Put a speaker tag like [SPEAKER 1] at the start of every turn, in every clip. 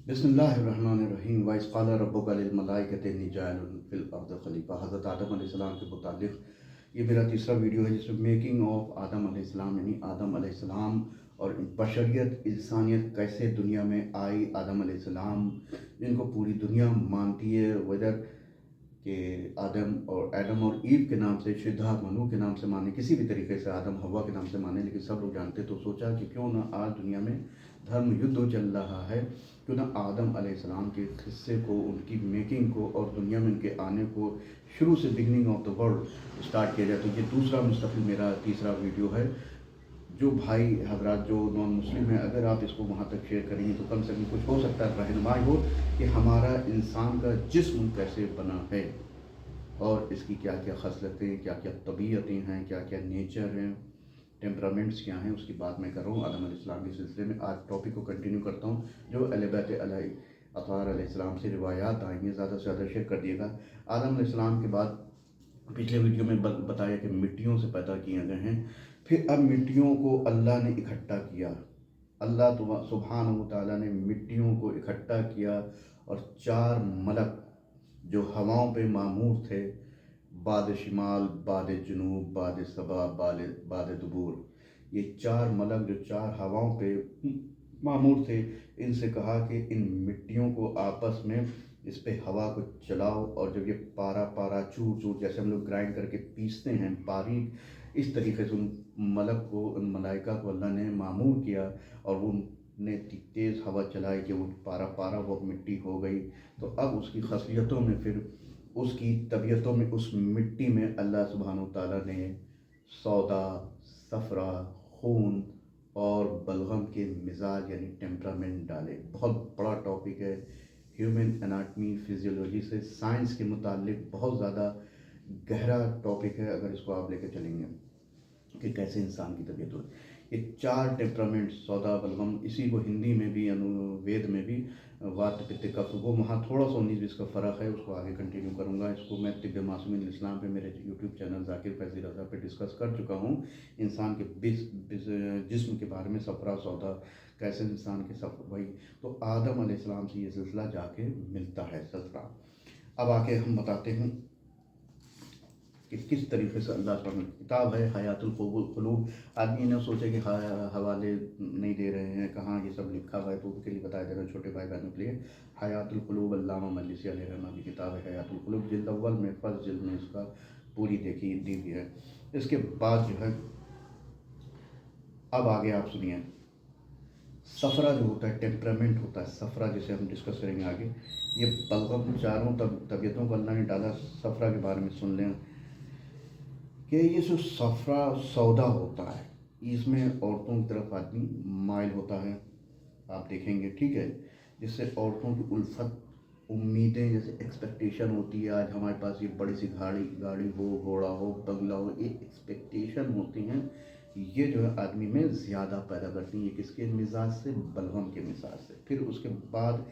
[SPEAKER 1] बिस्मिल्लाहिर्रहमानिर्रहीम वइज़ क़ाला रब्बुका लिल मलाइकति इन्नी जाइलुन फ़िल अर्दि ख़लीफ़ा। हज़रत आदम अलैहिस्सलाम के मुतालिक ये मेरा तीसरा वीडियो है जिसमें मेकिंग ऑफ आदम अलैहिस्सलाम यानी आदम अलैहिस्सलाम और बशरियत इंसानियत कैसे दुनिया में आई। आदम अलैहिस्सलाम जिनको पूरी दुनिया मानती है, वेदर कि आदम और एडम और ईव के नाम से, शिद्धा मनु के नाम से माने, किसी भी तरीके से आदम हवा के नाम से माने, लेकिन सब लोग जानते। तो सोचा कि क्यों ना आज दुनिया में धर्म युद्ध चल रहा है, क्यों ना आदम अलैहिस्सलाम के हिस्से को, उनकी मेकिंग को और दुनिया में उनके आने को शुरू से beginning of the world start किया जाए। तो ये दूसरा मुस्तकिल मेरा तीसरा वीडियो है। जो भाई हजरात जो नॉन मुस्लिम हैं, अगर आप इसको वहाँ तक शेयर करेंगे तो कम से कम कुछ हो सकता है, रहनुमाई हो कि हमारा इंसान का जिस्म कैसे बना है और इसकी क्या क्या खसलतें, क्या क्या तबीयतें हैं, क्या क्या नेचर हैं, टेम्परामेंट्स क्या हैं, उसकी बात मैं कर रहा हूँ आदम अलैहिस्सलाम के सिलसिले में। आज टॉपिक को कंटिन्यू करता हूँ जो अलैहिस्सलाम से रिवायात आई हैं, ज़्यादा से ज़्यादा शेयर कर दिएगा। आदम अलैहिस्सलाम के बाद पिछले वीडियो में बताया कि मिट्टियों से पैदा किए गए हैं। फिर अब मिट्टियों को अल्लाह ने इकट्ठा किया। अल्लाह सुब्हानहू व तआला ने मिट्टियों को इकट्ठा किया और चार मलक जो हवाओं पे मामूर थे, बाद शिमाल, बाद जुनूब, बाद सबा, बाद दुबूर, ये चार मलक जो चार हवाओं पे मामूर थे, इनसे कहा कि इन मिट्टियों को आपस में इस पे हवा को चलाओ, और जब ये पारा पारा चूर चूर जैसे हम लोग ग्राइंड करके पीसते हैं बारीक, इस तरीके से उन मलक को, उन मलाइका को अल्लाह ने मामूर किया और वो ने तेज़ हवा चलाई कि वो पारा पारा वो मिट्टी हो गई। तो अब उसकी खसलियतों में, फिर उसकी तबीयतों में, उस मिट्टी में अल्लाह सुब्हानहू तआला ने सौदा, सफ़रा, खून और बलगम के मिजाज यानी टेम्परामेंट डाले। बहुत बड़ा टॉपिक है, ह्यूमन एनाटमी फिजियोलॉजी से साइंस के मुतालिक बहुत ज़्यादा गहरा टॉपिक है। अगर इसको आप लेकर चलेंगे कि कैसे इंसान की तबीयत हो, ये चार टेम्परामेंट सौदा बलगम, इसी को हिंदी में भी अनुवेद में भी वात पित्त कफ, वो वहाँ थोड़ा सा 19-20 का फ़र्क है, उसको आगे कंटिन्यू करूँगा। इसको मैं तिब्ब मासूमिन इस्लाम पे, मेरे यूट्यूब चैनल ज़ाकिर फैज़ी रज़ा पे डिस्कस कर चुका हूँ। इंसान के जिस्म के बारे में, सफ़रा सौदा, कैसे इंसान के सफ़र वही। तो आदम अलैहिस्सलाम से ये सिलसिला जाके मिलता है सफ़रा। अब आके हम बताते हैं कि किस तरीके से अल्लाह की किताब है हयातुल क़ुलूब। आदमी ने सोचे कि हवाले नहीं दे रहे हैं, कहाँ ये सब लिखा हुआ है, तो उनके लिए बताया जा रहा है, छोटे भाई बहनों के लिए। हयातुल क़ुलूब अल्लामा मजलिसी अलैहि रहमतुल्लाह की किताब है हयातुल क़ुलूब, जिल्द अव्वल में, फर्स्ट जिल्द में इसका पूरी देखी दी गई है। इसके बाद जो है, अब आगे आप सुनिए, सफ़रा जो होता है, टेम्परामेंट होता है, सफ़रा जिसे हम डिस्कस करेंगे आगे। ये बलगम चारों तबीयतों को अल्लाह ने डाला। सफ़रा के बारे में सुन लें कि ये जो सफ़रा सौदा होता है, इसमें औरतों की तरफ आदमी माइल होता है, आप देखेंगे, ठीक है, जिससे औरतों की उल्फत, उम्मीदें, जैसे एक्सपेक्टेशन होती है, आज हमारे पास ये बड़ी सी गाड़ी हो, घोड़ा हो, बंगला हो, ये एक्सपेक्टेशन होती हैं, ये जो है आदमी में ज़्यादा पैदा करती हैं। ये किसके मिजाज से? बलगम के मिजाज से। फिर उसके बाद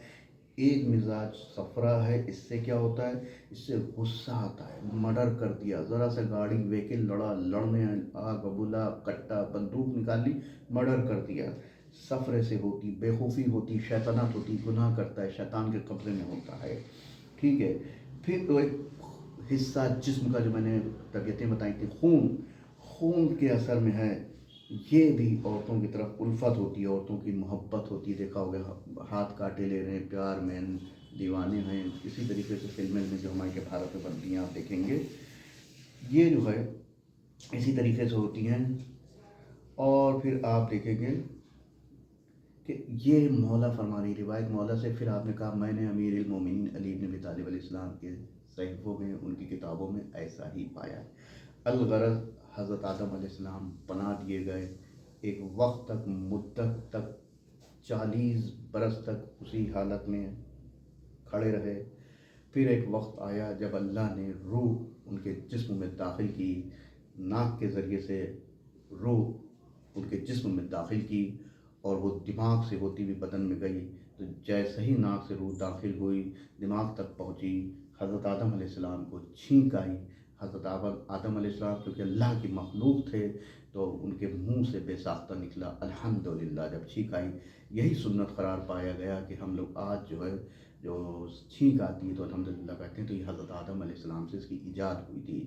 [SPEAKER 1] एक मिजाज सफ़रा है, इससे क्या होता है, इससे गुस्सा आता है, मर्डर कर दिया, ज़रा सा गाड़ी व्हीकल लड़ने आग बबूला कट्टा बंदूक निकाल ली, मर्डर कर दिया। सफ़रे से होती बेखौफी होती, शैतानत होती, गुनाह करता है, शैतान के कब्ज़े में होता है, ठीक है। फिर तो एक हिस्सा जिस्म का जो मैंने तबीयतें बताई थी, खून, खून के असर में है, ये भी औरतों की तरफ उल्फत होती है, औरतों की मोहब्बत होती है। देखा होगा हाथ काटे ले रहे हैं, प्यार में दीवाने हैं, इसी तरीके से फिल्में में जो हमारे भारत में बनती हैं आप देखेंगे, ये जो है इसी तरीके से होती हैं। और फिर आप देखेंगे कि ये मौला फरमा रही रिवायत मौला से। फिर आपने कहा मैंने अमीरुल मोमिनीन अली इब्न अबी तालिब अलैहिस्सलाम के सहीफ़ों में, उनकी किताबों में ऐसा ही पाया। अलगरज़ हज़रत आदम अलैहिस्सलाम बना दिए गए, एक वक्त तक, मुद्दत तक, 40 बरस तक उसी हालत में खड़े रहे। फिर एक वक्त आया जब अल्लाह ने रूह उनके जिस्म में दाखिल की, नाक के ज़रिए से रूह उनके जिस्म में दाखिल की और वो दिमाग से होती हुई बदन में गई। तो जैसे ही नाक से रूह दाखिल हुई, दिमाग तक पहुँची, हज़रत आदम अलैहिस्सलाम को छींक आई। हज़रत आदम अलैहिस्सलाम क्योंकि अल्लाह की मखलूक थे, تو ان کے منہ سے بے ساختہ نکلا الحمدللہ، جب چھینک آئی یہی سنت قرار پایا گیا کہ ہم لوگ آج جو ہے جو چھینک آتی ہے تو الحمدللہ کہتے ہیں، تو یہ حضرت آدم علیہ السلام سے اس کی ایجاد ہوئی تھی۔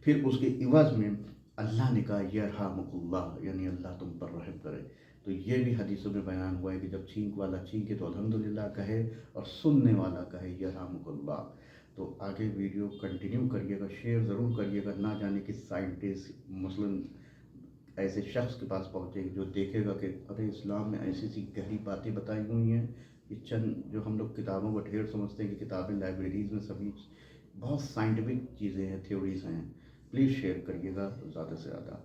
[SPEAKER 1] پھر اس کے عوض میں اللہ نے کہا یرحمک اللہ، یعنی اللہ تم پر رحم کرے۔ تو یہ بھی حدیثوں میں بیان ہوا ہے کہ جب چھینک والا چھینکے تو الحمدللہ کہے، اور سننے والا کہے یرحمک اللہ۔ تو آگے ویڈیو کنٹینیو کریے گا، شیئر ضرور کریے گا، نہ جانے کہ سائنٹسٹ مثلاً ایسے شخص کے پاس پہنچے جو دیکھے گا کہ ارے اسلام میں ایسی سی گہری باتیں بتائی ہوئی ہیں، یہ چند جو ہم لوگ کتابوں کو ڈھیر سمجھتے ہیں کہ کتابیں لائبریریز میں سبھی بہت سائنٹیفک چیزیں ہیں، تھیوریز ہیں۔ پلیز شیئر کریے گا زیادہ سے زیادہ۔